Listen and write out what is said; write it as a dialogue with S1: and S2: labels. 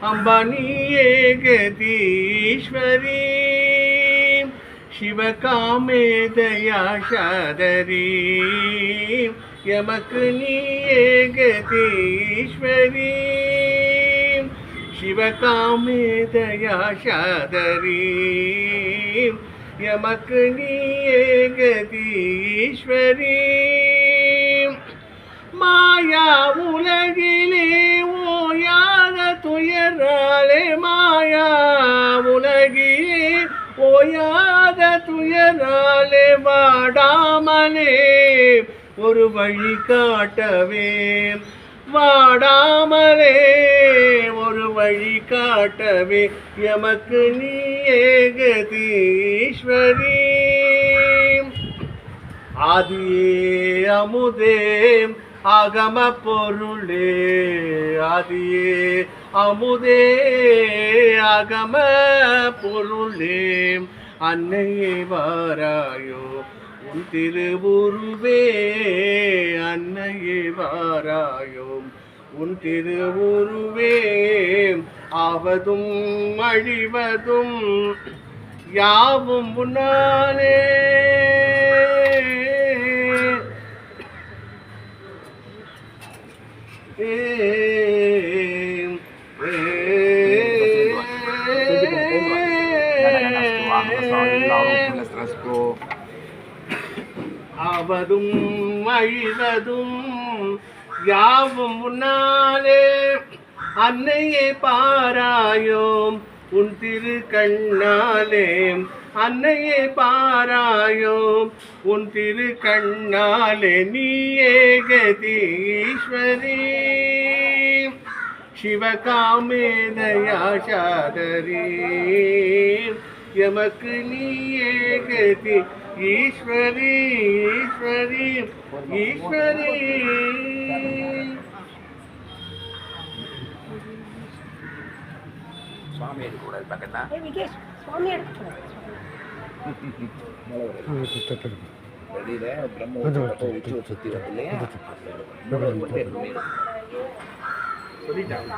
S1: अंबानीये गतीश्वरी शिवकामे दया शादरी यमकनीये गतीश्वरी शिवकामे दया शादरी यमकनीये गतीश्वरी माया उलगिले ओयाद तुयराले माया उलगिले ओयाद तुयराले वाडामले ஒரு வழி காட்டவே வாடாமலே ஒரு வழி காட்டவே எமக்கு நீயே கதீஸ்வரி ஆதியே அமுதே ஆகம பொருளே ஆதியே அமுதே ஆகம பொருளே அன்னையே வாராயோ உன் திருவுருவே அன்னையே வாராயோ உன் திருவுருவே ஆவதும் அழிவதும் யாவும் உன்னாலே ஆவதும் அழிவதும் யாவும் உன்னாலே அன்னையே பாராயோம் உன் திரு கண்ணாலே அன்னையே பாராயோம் உன் திரு கண்ணாலே நீயே கதீஸ்வரி சிவகாமே தயா சாதரி எமக்கு நீயே கதி ஈஸ்வரி ஈஸ்வரி ஈஸ்வரி
S2: சுவாமி எடுக்கக்கூடாது பக்கத்தா வெளியில பிரம்ம உச்சி சுத்தி வந்து இல்லையா சொல்லிட்டாங்க